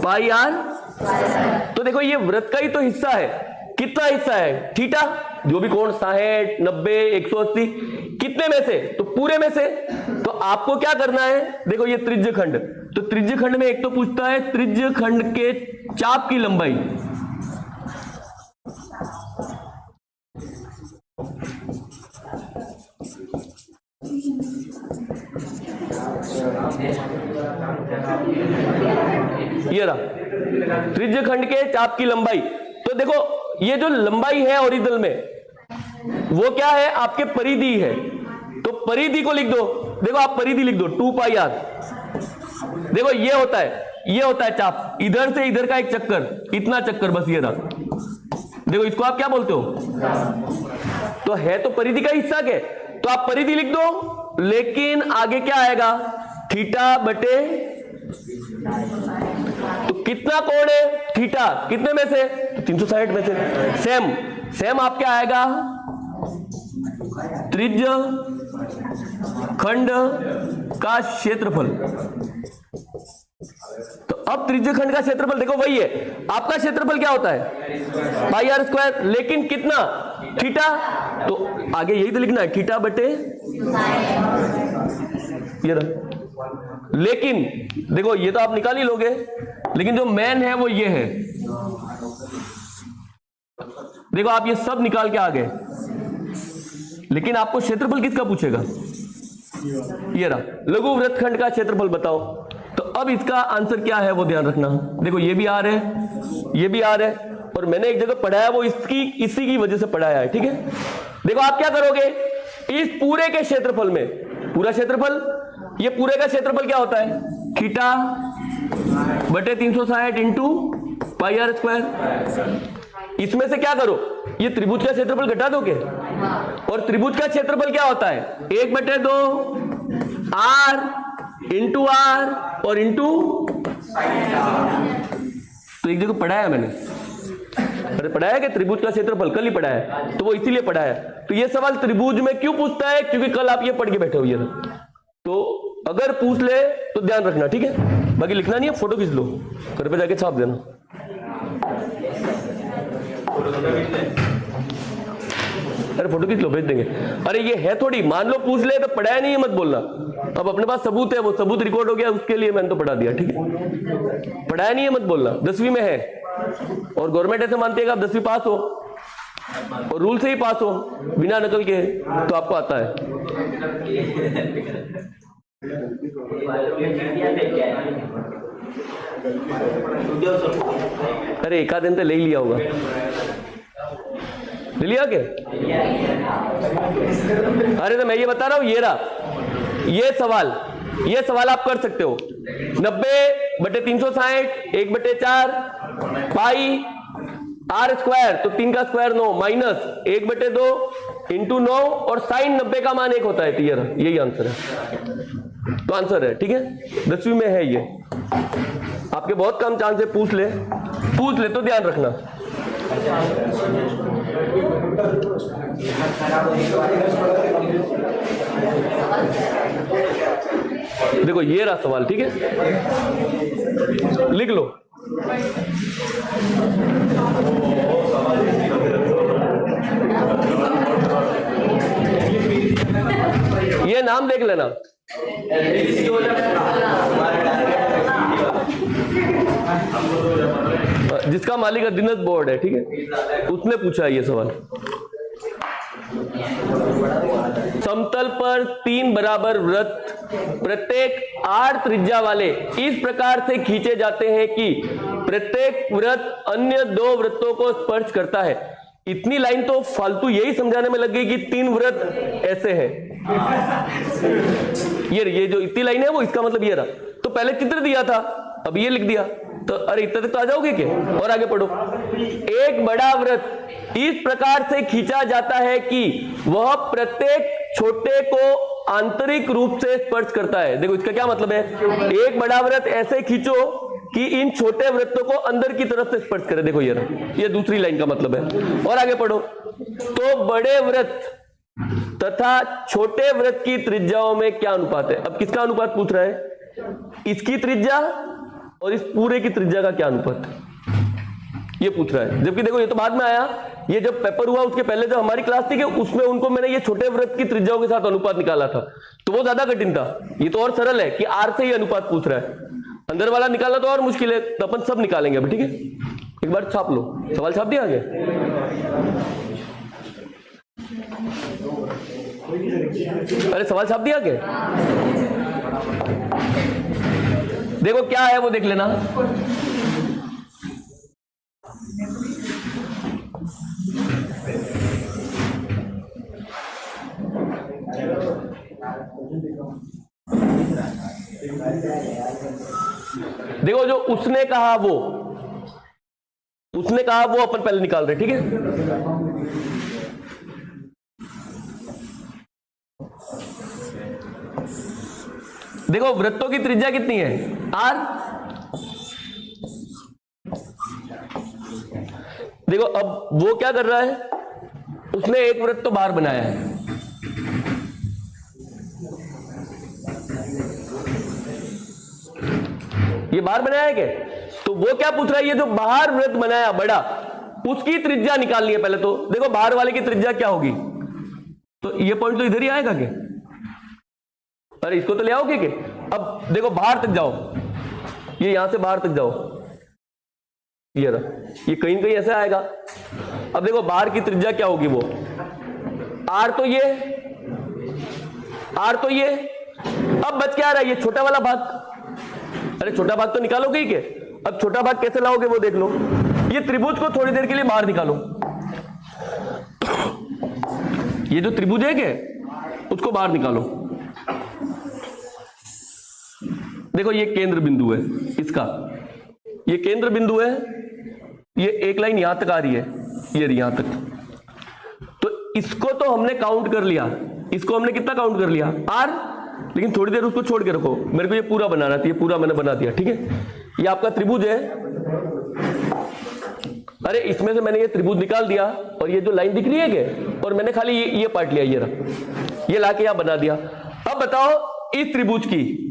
पाई आर। तो देखो ये वृत्त का ही तो हिस्सा है, कितना हिस्सा है? थीटा, जो भी कोण 60, 90, 180, कितने में से? तो पूरे में से। तो आपको क्या करना है? देखो ये त्रिज्य खंड, तो त्रिज्य खंड में एक तो पूछता है त्रिज्य खंड के चाप की लंबाई। ये रहा त्रिज्य खंड के चाप की लंबाई। तो देखो ये जो लंबाई है ओरिजिनल में वो क्या है? आपके परिधि है। तो परिधि को लिख दो, देखो आप परिधि लिख दो 2 पाई आर। देखो ये होता है चाप, इधर से इधर का एक चक्कर, इतना चक्कर, बस ये रहा। देखो इसको आप क्या बोलते हो? तो है तो परिधि का हिस्सा के, तो आप परिधि लिख दो, लेकिन आगे क्या आएगा? थीटा बटे, तो कितना कोण है? थीटा, कितने में से? तो 360 में से। सेम आप क्या आएगा? त्रिज्य खंड का क्षेत्रफल। तो अब त्रिज्य खंड का क्षेत्रफल देखो वही है, आपका क्षेत्रफल क्या होता है? पाई आर स्क्वायर, लेकिन कितना? थीटा। तो आगे यही तो लिखना है, थीटा बटे ये रहा। लेकिन देखो ये तो आप निकाल ही लोगे, लेकिन जो मेन है वो ये है। देखो आप ये सब निकाल के आ गए, लेकिन आपको क्षेत्रफल किसका पूछेगा? ये रहा, लघु वृत्त खंड का क्षेत्रफल बताओ। तो अब इसका आंसर क्या है वो ध्यान रखना। देखो ये भी आर है, ये भी आर है, और मैंने एक जगह पढ़ाया वो इसी की वजह से पढ़ाया है, ठीक है। देखो आप क्या करोगे, इस पूरे के क्षेत्रफल में, पूरा क्षेत्रफल, ये पूरे का क्षेत्रफल क्या होता है? थीटा बटे 360 इंटू पाई आर स्क्वायर। इसमें से क्या करो, ये त्रिभुज का क्षेत्रफल घटा दोगे, और त्रिभुज का क्षेत्रफल क्या होता है? 1/2 आर इंटू आर और इंटू, तो एक जगह पढ़ाया मैंने, अरे पढ़ाया कि त्रिभुज का क्षेत्रफल कल ही पढ़ाया, तो वो इसीलिए पढ़ाया। तो ये सवाल त्रिभुज में क्यों पूछता है? क्योंकि कल आप ये पढ़ के बैठे हुए थे, तो अगर पूछ ले तो ध्यान रखना, ठीक है। बाकी लिखना नहीं है, फोटो खींच लो, घर पे जाके छाप देना। अरे फोटो खींच लो, भेज देंगे। अरे ये है थोड़ी, मान लो पूछ ले तो पढ़ाया नहीं है मत बोलना। अब अपने पास सबूत है, वो सबूत रिकॉर्ड हो गया, उसके लिए मैंने तो पढ़ा दिया, ठीक है। पढ़ाया नहीं है मत बोलना, 10वीं में है और गवर्नमेंट ऐसे मानती है कि आप 10वीं पास हो और रूल से ही पास हो बिना नकल के, तो आपको आता है। अरे एक आध दिन तो ले ही लिया होगा, ले लिया क्या? अरे तो मैं ये बता रहा हूं, ये रहा ये सवाल आप कर सकते हो। 90/360 1/4 पाई आर स्क्वायर, तो 3 का स्क्वायर 9 माइनस 1/2 इंटू 9 और साइन 90 का मान 1 होता है। तो यही आंसर है, तो आंसर है, ठीक है। 10वीं में है ये, आपके बहुत कम चांस है, पूछ ले तो ध्यान रखना। देखो ये रहा सवाल, ठीक है, लिख लो। ये नाम देख लेना, जिसका मालिक अधीनस्थ बोर्ड है, ठीक है, उसने पूछा है ये सवाल। समतल पर 3 बराबर वृत्त प्रत्येक 8 त्रिज्या वाले इस प्रकार से खींचे जाते हैं कि प्रत्येक वृत्त अन्य 2 वृत्तों को स्पर्श करता है। इतनी लाइन तो फालतू यही समझाने में लग गई कि 3 वृत्त ऐसे हैं। ये जो इतनी लाइन है वो इसका मतलब ये रहा। तो पहले चित्र दिया था, अब ये लिख दिया, तो अरे इतने तक तो आ जाओगे क्या? और आगे पढ़ो। एक बड़ा वृत्त इस प्रकार से खींचा जाता है कि वह प्रत्येक छोटे को आंतरिक रूप से स्पर्श करता है। देखो इसका क्या मतलब है, एक बड़ा वृत्त ऐसे खींचो कि इन छोटे वृत्तों को अंदर की तरफ से स्पर्श करे। देखो ये दूसरी लाइन का मतलब है। और आगे पढ़ो। तो बड़े वृत्त तथा छोटे वृत्त की त्रिज्याओं में क्या अनुपात है? अब किसका अनुपात पूछ रहा है? इसकी त्रिज्या और इस पूरे की त्रिज्या का क्या अनुपात है, ये पूछ रहा है। जबकि देखो ये तो बाद में आया, ये जब पेपर हुआ उसके पहले जब हमारी क्लास थी कि उसमें उनको मैंने ये छोटे वृत्त की त्रिज्याओं के साथ अनुपात निकाला था, तो वो ज्यादा कठिन था। ये तो और सरल है कि आर से ही अनुपात पूछ रहा है, अंदर वाला निकालना तो और मुश्किल है। तो अपन सब निकालेंगे अभी, ठीक है। एक बार छाप लो, सवाल छाप दिया आगे। अरे सवाल छाप दिया क्या? देखो क्या है वो देख लेना। देखो जो उसने कहा वो अपन पहले निकाल रहे, ठीक है। देखो वृत्तों की त्रिज्या कितनी है? आर। देखो अब वो क्या कर रहा है, उसने एक वृत्त तो बाहर बनाया है, ये बाहर बनाया है क्या? तो वो क्या पूछ रहा है, ये जो बाहर वृत्त बनाया बड़ा, उसकी त्रिज्या निकालनी है पहले। तो देखो बाहर वाले की त्रिज्या क्या होगी, तो ये पॉइंट तो इधर ही आएगा क्या? अरे इसको तो ले आओगे क्या? अब देखो बाहर तक जाओ, ये यहां से बाहर तक जाओ, ये रहा, ये कहीं कहीं ऐसा आएगा। अब देखो बाहर की त्रिज्या क्या होगी, वो आर तो ये, अब बच क्या रहा है, ये छोटा वाला भाग। अरे छोटा भाग तो निकालोगे ही क्या? अब छोटा भाग कैसे लाओगे वो देख लो। ये त्रिभुज को थोड़ी देर के लिए बाहर निकालो, ये जो त्रिभुज है क्या, उसको बाहर निकालो। देखो ये केंद्र बिंदु है इसका, ये केंद्र बिंदु है, ये एक लाइन यहां तक आ रही है, ये यहां तक। तो इसको तो हमने काउंट कर लिया, इसको हमने कितना काउंट कर लिया? आर। लेकिन थोड़ी देर उसको छोड़ के रखो, मेरे को ये पूरा बनाना था, ये पूरा मैंने बना दिया, ठीक है। ये आपका त्रिभुज है। अरे इसमें से मैंने ये त्रिभुज निकाल दिया और ये जो लाइन दिख रही है क्या, और मैंने खाली ये पार्ट लिया, ये रहा, ये लाके यहां बना दिया। अब बताओ इस त्रिभुज की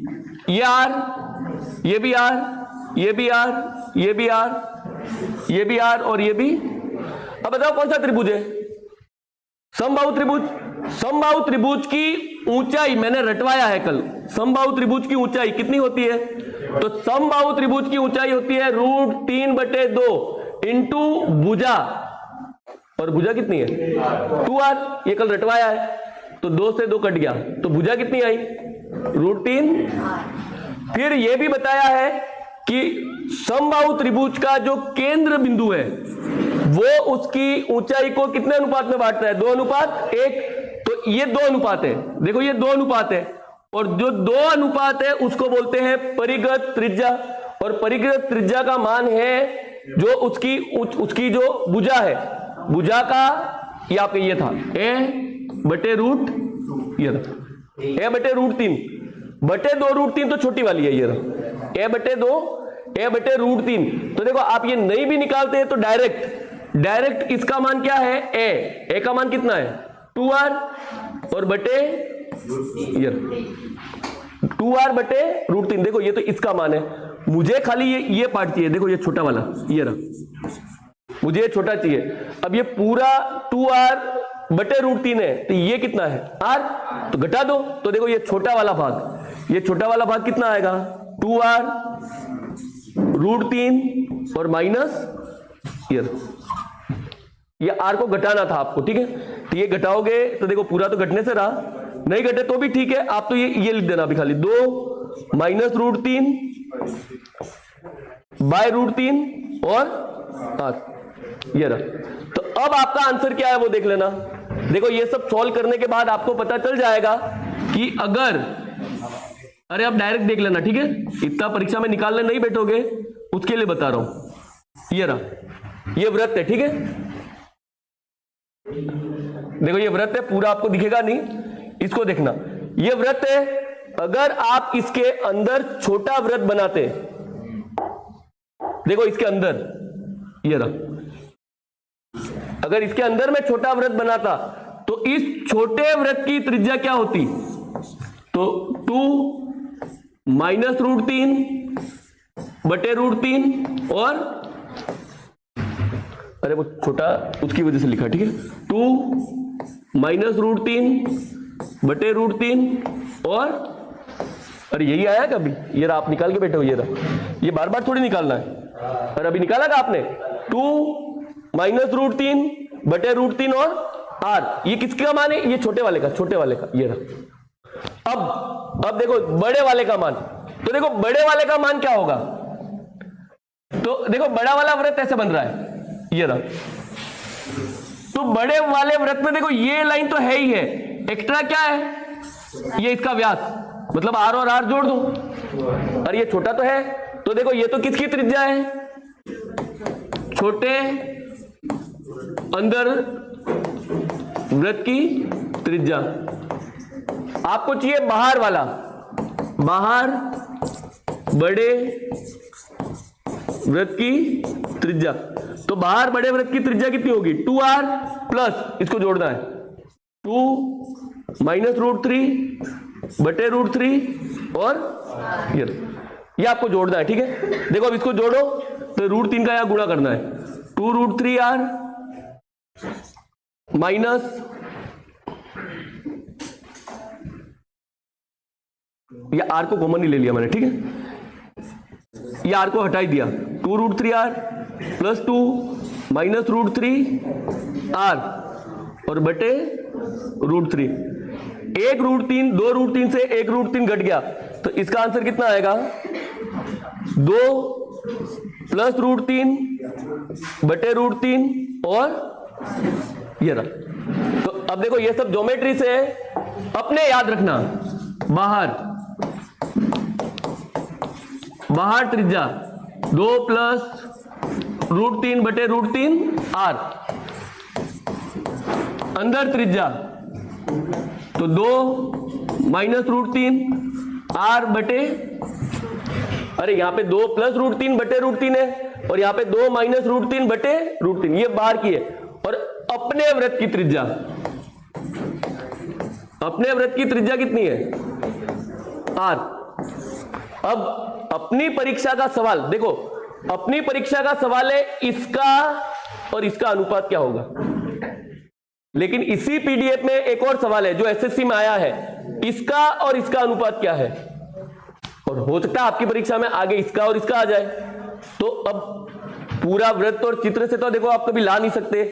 ये आर, ये भी आर, ये भी आर, ये भी आर, ये भी आर और ये भी। अब बताओ कौन सा त्रिभुज है? समबाहु त्रिभुज, समबाहु त्रिभुज की ऊंचाई मैंने रटवाया है कल। समबाहु त्रिभुज की ऊंचाई कितनी होती है? तो समबाहु त्रिभुज की ऊंचाई होती है √3/2 इंटू भुजा, और भुजा कितनी है 2r, ये कल रटवाया है। तो 2 से 2 कट गया, तो भुजा कितनी आई √3। फिर यह भी बताया है कि समबाहु त्रिभुज का जो केंद्र बिंदु है वो उसकी ऊंचाई को कितने अनुपात में बांटता है? 2:1। तो ये 2 अनुपात है, देखो ये 2 अनुपात है, और जो 2 अनुपात है उसको बोलते हैं परिगत त्रिज्या, और परिगत त्रिज्या का मान है जो उसकी जो भुजा है, भुजा का ये आपका ये था a/√3 तो छोटी वाली है, ये रहा a/2 तो देखो आप ये नहीं भी निकालते हैं तो डायरेक्ट इसका मान क्या है a का मान कितना है 2r, और बटे 2r/√3, देखो ये तो इसका मान है। मुझे खाली ये पार्ट चाहिए, देखो ये छोटा वाला ये रहा, मुझे ये छोटा चाहिए। अब ये पूरा 2r/√3 है, तो ये कितना है r, तो घटा दो, तो देखो ये छोटा वाला भाग कितना आएगा 2r√3 और माइनस ये r को घटाना था आपको, ठीक है। तो ये घटाओगे तो देखो पूरा तो घटने से रहा, नहीं घटे तो भी ठीक है, आप तो ये लिख देना अभी खाली 2 -√3/√3 और r, ये रहा। तो अब आपका आंसर क्या है वो देख लेना। देखो ये सब सॉल्व करने के बाद आपको पता चल जाएगा कि अगर, अरे अब डायरेक्ट देख लेना, ठीक है, इतना परीक्षा में निकालने नहीं बैठोगे उसके लिए बता रहा हूं। ये रहा, ये वृत्त है, ठीक है, देखो ये वृत्त है, पूरा आपको दिखेगा नहीं, इसको देखना, ये वृत्त है। अगर आप इसके अंदर छोटा वृत्त बनाते, देखो इसके अंदर ये रहा, अगर इसके अंदर मैं छोटा वृत्त बनाता तो इस छोटे वृत्त की त्रिज्या क्या होती? तो 2 -√3/√3 और अरे वो छोटा उसकी वजह से लिखा, ठीक है, 2 -√3/√3 और अरे यही आया कभी, ये रहा, आप निकाल के बैठे हो, ये रहा, ये बार बार थोड़ी निकालना है। अरे अभी निकाला था आपने 2 -√3/√3 और r, ये किसका मान है? ये छोटे वाले का, ये रहा। अब देखो बड़े वाले का मान, तो देखो बड़े वाले का मान क्या होगा? तो देखो बड़ा वाला वृत्त ऐसे बन रहा है, ये रहा, तो बड़े वाले वृत्त में देखो ये लाइन तो है ही है, एक्स्ट्रा क्या है? ये इसका व्यास, मतलब r और r जोड़ दो, और ये छोटा तो है, तो देखो ये तो किसकी त्रिज्या है? छोटे अंदर वृत्त की त्रिज्या। आपको चाहिए बाहर वाला, बाहर बड़े वृत्त की त्रिज्या, तो बाहर बड़े वृत्त की त्रिज्या कितनी होगी 2r प्लस इसको जोड़ना है 2 -√3/√3 और ये आपको जोड़ना है, ठीक है। देखो अब इसको जोड़ो तो √3 का यहां गुणा करना है, 2√3r माइनस ये r को कॉमन ही ले लिया मैंने, ठीक है, ये r को हटा दिया, 2√3r प्लस 2 -√3r और बटे √3, 1√3 2√3 से 1√3 घट गया, तो इसका आंसर कितना आएगा 2 + √3/√3 और ये रहा। तो अब देखो ये सब ज्योमेट्री से अपने याद रखना, बाहर त्रिज्या 2 + √3/√3r, अंदर त्रिज्या तो 2 -√3r बटे, अरे यहां पे 2 + √3/√3 है और यहां पे 2 -√3/√3, ये बाहर की है। और अपने वृत्त की त्रिज्या, अपने वृत्त की त्रिज्या कितनी है r। अब अपनी परीक्षा का सवाल देखो, अपनी परीक्षा का सवाल है इसका और इसका अनुपात क्या होगा। लेकिन इसी पीडीएफ में एक और सवाल है जो एसएससी में आया है, इसका और इसका अनुपात क्या है, और हो सकता है आपकी परीक्षा में आगे इसका और इसका आ जाए। तो अब पूरा वृत्त और चित्र से तो देखो आप कभी ला नहीं सकते,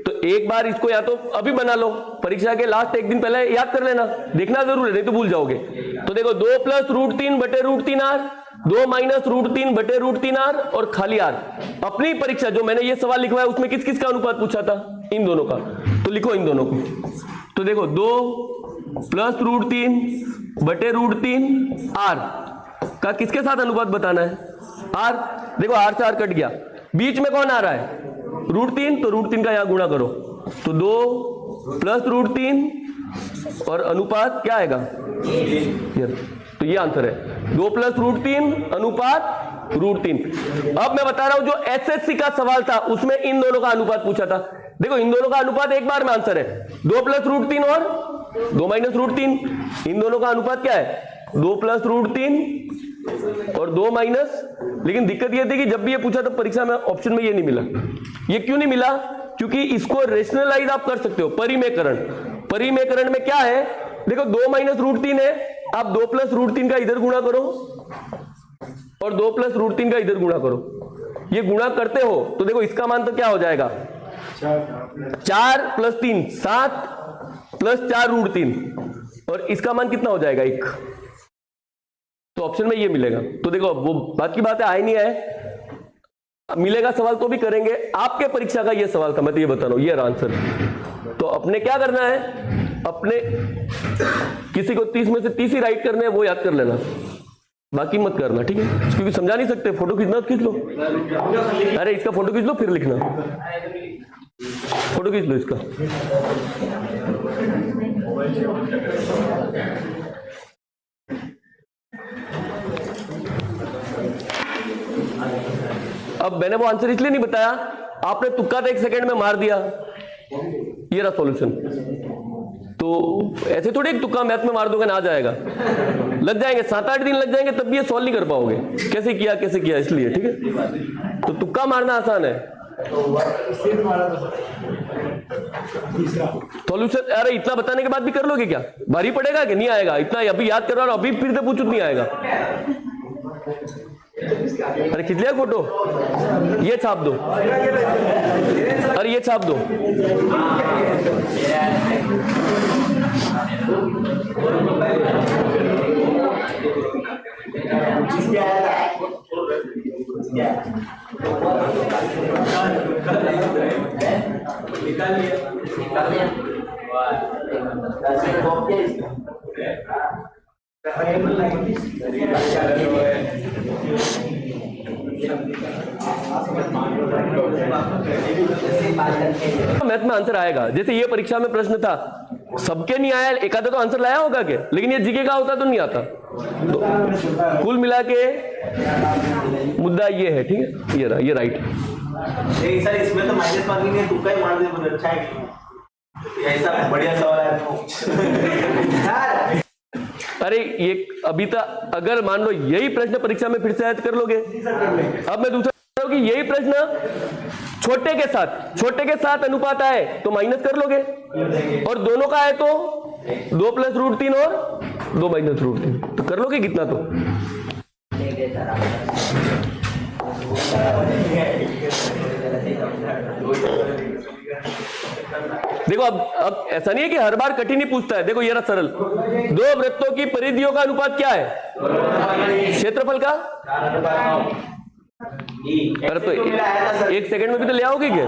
तो एक बार इसको या तो अभी बना लो, परीक्षा के लास्ट एक दिन पहले याद कर लेना, देखना जरूर है नहीं तो भूल जाओगे। तो देखो 2 + √3 बटे √3 r, 2 - √3 बटे √3 r और खाली r। अपनी परीक्षा जो मैंने ये सवाल लिखवाया उसमें किस किस का अनुपात पूछा था, इन दोनों का, तो लिखो इन दोनों को। तो देखो 2 + √3 बटे √3 r का किसके साथ अनुपात बताना है, r। देखो r से r कट गया, बीच में कौन आ रहा है, √3, तो √3 का यहां गुणा करो, तो 2 + √3 और अनुपात क्या आएगा, तो ये आंसर है 2 + √3 अनुपात √3। अब मैं बता रहा हूं जो एसएससी का सवाल था उसमें इन दोनों का अनुपात पूछा था। देखो इन दोनों का अनुपात एक बार में आंसर है, 2 + √3 और 2 - √3, इन दोनों का अनुपात क्या है, 2 + √3 और 2 माइनस। लेकिन दिक्कत यह थी कि जब भी ये पूछा तो परीक्षा में ऑप्शन में ये नहीं मिला। ये क्यों नहीं मिला, क्योंकि इसको रेशनलाइज आप कर सकते हो, परिमेयकरण। परिमेयकरण में क्या है, देखो 2 - √3 है, आप 2 + √3 का इधर गुणा करो और 2 + √3 का इधर गुणा करो, ये गुणा करते हो तो देखो इसका मान तो क्या हो जाएगा, 4 + 3 7 + 4 √3, और इसका मान कितना हो जाएगा 1, तो ऑप्शन में ये मिलेगा। तो देखो वो बात की बात है, आए नहीं आए, मिलेगा सवाल तो भी करेंगे। आपके परीक्षा का ये सवाल था, मैं तो ये बता रहा हूं, ये आंसर। तो अपने क्या करना है, अपने किसी को 30 में से 30 ही राइट करने हैं, वो याद कर लेना, बाकी मत करना, ठीक है, क्योंकि समझा नहीं सकते। फोटो खींचना खींच लो, अरे इसका फोटो खींच लो फिर लिखना, फोटो खींच लो इसका। अब मैंने वो आंसर इसलिए नहीं बताया, आपने तुक्का तो 1 सेकंड में मार दिया, ये रहा सॉल्यूशन। तो ऐसे थोड़ी एक तुक्का मैथ में मार दोगे ना आ जाएगा, लग जाएंगे 7-8 दिन लग जाएंगे, तब भी ये सॉल्व नहीं कर पाओगे, कैसे किया इसलिए, ठीक है। तो तुक्का मारना आसान है, सॉल्यूशन। अरे इतना बताने के बाद भी कर लोगे क्या, भारी पड़ेगा कि नहीं आएगा, इतना अभी याद कर रहा हूं, अभी फिर से पूछो नहीं आएगा। अरे खींच लिया फोटो, ये छाप दो, अरे ये छाप दो। मैथ में आंसर आएगा, जैसे ये परीक्षा में प्रश्न था, सबके नहीं आया, एक आधा तो आंसर लाया होगा के, लेकिन ये जीके का होता तो नहीं आता। तो कुल मिला के मुद्दा ये है, ठीक है, ये रहा, ये राइट। सर इसमें तो माइनस मार्किंग है, तुक्का ही मार दे, बहुत अच्छा है, ऐसा बढ़िया सवाल है। अरे ये अभी तक अगर मान लो यही प्रश्न परीक्षा में फिर से याद कर लोगे। अब मैं दूसरा कि यही प्रश्न छोटे के साथ अनुपात आए तो माइनस कर लोगे, और दोनों का आए तो 2 + √3 और 2 - √3, तो कर लोगे कितना। तो देखो अब ऐसा नहीं है कि हर बार कठिन ही पूछता है। देखो ये रहा सरल, 2 वृत्तों की परिधियों का अनुपात क्या है, क्षेत्रफल का। अरे तो 1 सेकंड में भी तो ले आओगे क्या।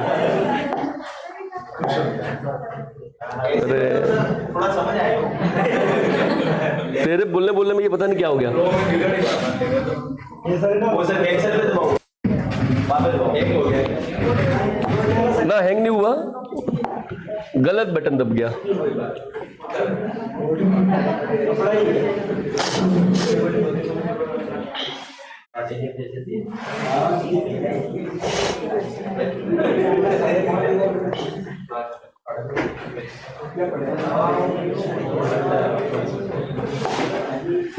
अरे थोड़ा समझ आएगा, तेरे बोलने में ये पता नहीं क्या हो गया। ना हैंग नहीं हुआ, गलत बटन दब गया।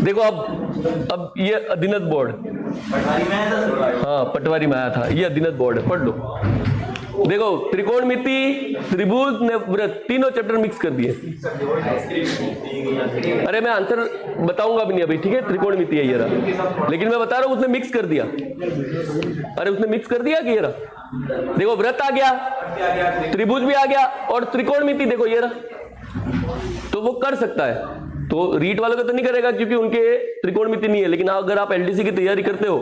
देखो अब ये अधीनस्थ बोर्ड, हाँ पटवारी में आया था, ये अधीनस्थ बोर्ड है, पढ़ लो। देखो त्रिकोणमिति, त्रिभुज ने वृत्त, तीनों चैप्टर मिक्स कर दिए। अरे मैं आंसर बताऊंगा भी नहीं अभी, ठीक है। त्रिकोणमिति है ये रहा, लेकिन मैं बता रहा हूं उसने मिक्स कर दिया। अरे उसने मिक्स कर दिया कि ये रहा, देखो वृत्त आ गया, त्रिभुज भी आ गया, और त्रिकोणमिति देखो ये रहा। तो वो कर सकता है, तो रीट वालों का तो नहीं करेगा क्योंकि उनके त्रिकोणमिति नहीं है, लेकिन अगर आप एलडीसी की तैयारी करते हो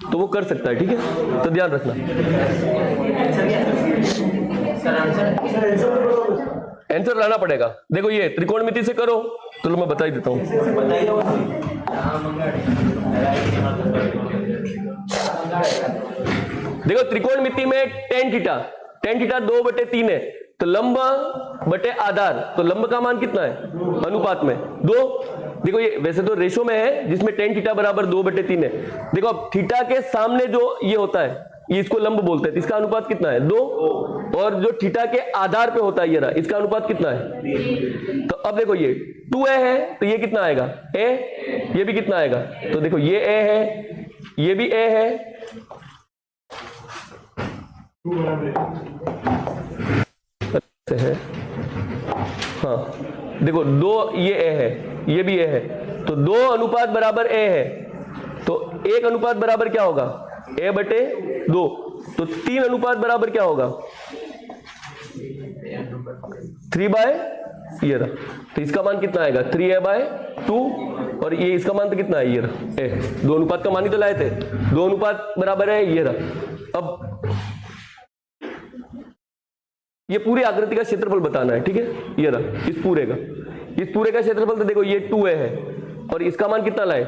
तो वो कर सकता है, ठीक है। तो ध्यान रखना। आंसर लाना पड़ेगा। देखो ये त्रिकोणमिति से करो, चलो मैं बता ही देता हूं। देखो त्रिकोणमिति में tan थीटा 2/3 है, तो लंब बटे आधार, तो लंब का मान कितना है अनुपात में 2। देखो ये वैसे तो रेशो में है जिसमें tan थीटा बराबर 2/3 है। देखो अब थीटा के सामने जो ये होता है, ये इसको लंब बोलते हैं, तो इसका अनुपात कितना है 2, और जो थीटा के आधार पे होता है ये रहा, इसका अनुपात कितना है। तो अब देखो ये 2a है, तो ये कितना आएगा a, ये भी कितना आएगा, तो देखो ये a है, ये भी a है, है हाँ। देखो 2 ये a है, ये भी a है, तो 2 अनुपात बराबर a है, तो 1 अनुपात बराबर क्या होगा a/2, तो 3 अनुपात बराबर क्या होगा 3/, ये रहा। तो इसका मान कितना आएगा 3a/2, और ये इसका मान तो कितना है ये रहा a। 2 अनुपात का मान ही तो लाए थे, 2 अनुपात बराबर है ये रहा। अब ये पूरी आकृति का क्षेत्रफल बताना है, ठीक है। ये रहा इस पूरे का क्षेत्रफल, तो देखो ये 2a है, और इसका मान कितना लाए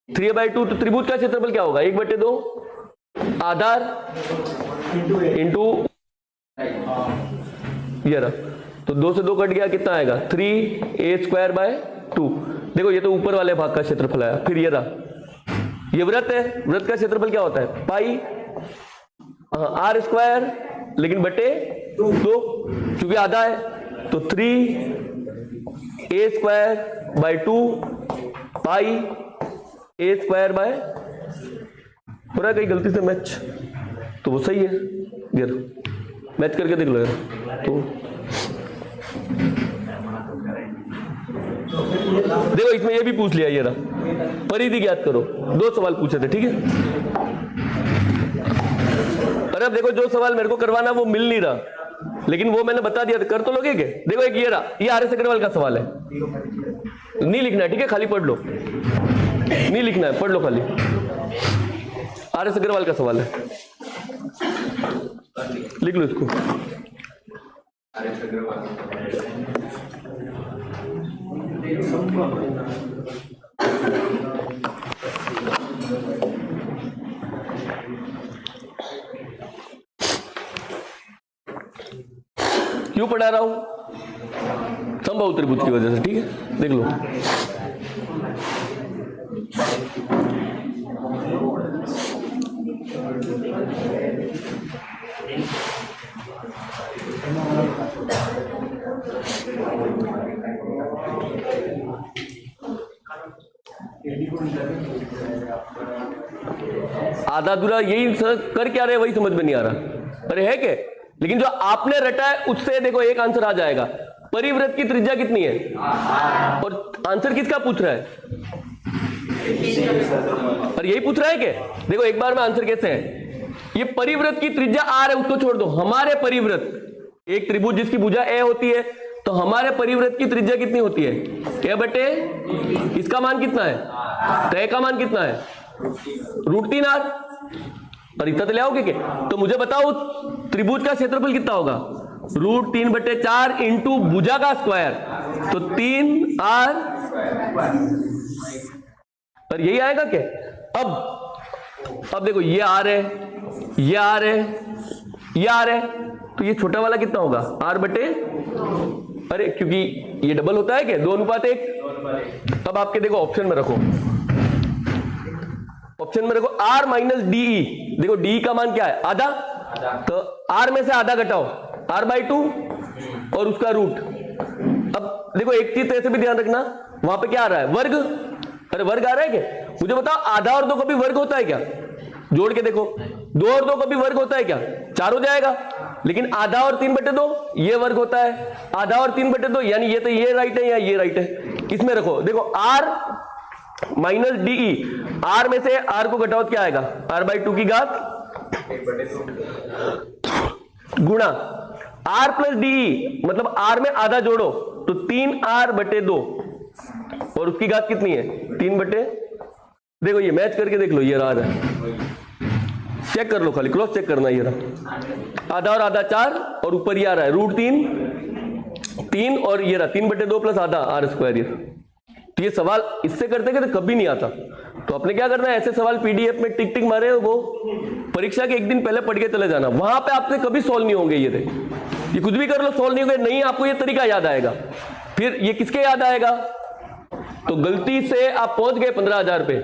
3a/2, तो त्रिभुज का क्षेत्रफल क्या होगा 1/2 आधार इंटू ये रहा, तो 2 से 2 कट गया, कितना आएगा 3a²/2। देखो ये तो ऊपर वाले भाग का क्षेत्रफल आया। फिर ये रहा, ये वृत्त है, वृत्त का क्षेत्रफल क्या होता है पाई r², लेकिन बटे 2 क्योंकि आधा है, तो 3a²/2 पाई a², हो रहा है कहीं गलती से मैच, तो वो सही है यार, मैच करके देख लो यार। तो देखो इसमें ये भी पूछ लिया ये रहा, परिधि ज्ञात करो, 2 सवाल पूछे थे, ठीक है। अरे अब देखो जो सवाल मेरे को करवाना वो मिल नहीं रहा, लेकिन वो मैंने बता दिया, कर तो लोगे क्या। देखो एक ये रहा, ये आर.एस. अग्रवाल का सवाल है, नहीं लिखना है, ठीक है, खाली पढ़ लो, नहीं लिखना है, पढ़ लो खाली। आर.एस. अग्रवाल का सवाल है, लिख लो इसको। क्यों पढ़ा रहा हूं, समबाहु त्रिभुज की वजह से, ठीक है, देख लो। आधा अधूरा यही कर क्या रहे वही समझ में नहीं आ रहा। अरे है क्या, लेकिन जो आपने रटा है उससे देखो एक आंसर आ जाएगा। परिवृत्त की त्रिज्या कितनी है, और आंसर किसका पूछ रहा है, और यही पूछ रहा है क्या। देखो एक बार में आंसर कैसे है, ये परिवृत्त की त्रिज्या r है, उसको छोड़ दो। हमारे परिवृत्त, एक त्रिभुज जिसकी भुजा a होती है, तो हमारे परिवृत्त की त्रिज्या कितनी होती है a/, इसका मान कितना है, तो a का मान कितना है √3r, और इतना तो ले आओगे क्या। तो मुझे बताओ त्रिभुज का क्षेत्रफल कितना होगा √3/4 इंटू भुजा का स्क्वायर, तो 3r, और यही आएगा क्या। अब देखो ये r है, ये r है, ये r है, तो ये छोटा वाला कितना होगा r/, अरे क्योंकि ये डबल होता है क्या 2:1। अब आपके देखो ऑप्शन में रखो, ऑप्शन में रखो r - de। देखो de का मान क्या है आधा, तो r में से आधा घटाओ r/2 और उसका रूट। अब देखो एक चीज ऐसे भी ध्यान रखना, वहां पे क्या आ रहा है वर्ग, अरे वर्ग आ रहा है क्या। मुझे बताओ आधा और 2 कभी वर्ग होता है क्या, जोड़ के देखो, 2 और 2 का भी वर्ग होता है क्या, 4 हो जाएगा। लेकिन आधा और 3/2 ये वर्ग होता है, आधा और 3/2 यानी ये तो ये राइट है या ये राइट है। इसमें रखो, देखो r माइनस डी, r में से r को घटाओ क्या आएगा, r/2 की घात गुणा r प्लस डी, मतलब r में आधा जोड़ो तो 3r/2 और उसकी घात कितनी है 3/, देखो ये मैच करके देख लो, ये रहा है, चेक कर लो, खाली क्रॉस चेक करना, ये रहा आधा और आधा 4 और ऊपर ये आ रहा है √3 और ये रहा 3/2 प्लस आधा r²। ये तो ये सवाल इससे करते कि तो कभी नहीं आता। तो आपने क्या करना है, ऐसे सवाल पीडीएफ में टिक टिक मारे वो परीक्षा के एक दिन पहले पढ़ के चले जाना, वहां पे आपसे कभी सॉल्व नहीं होंगे। ये कुछ भी कर लो सॉल्व नहीं होंगे, नहीं आपको ये तरीका याद आएगा। फिर ये किसके याद आएगा, तो गलती से आप पहुंच गए 15,000 पे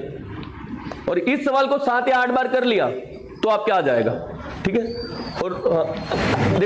और इस सवाल को 7 या 8 बार कर लिया तो आपके आ जाएगा, ठीक है। और देखो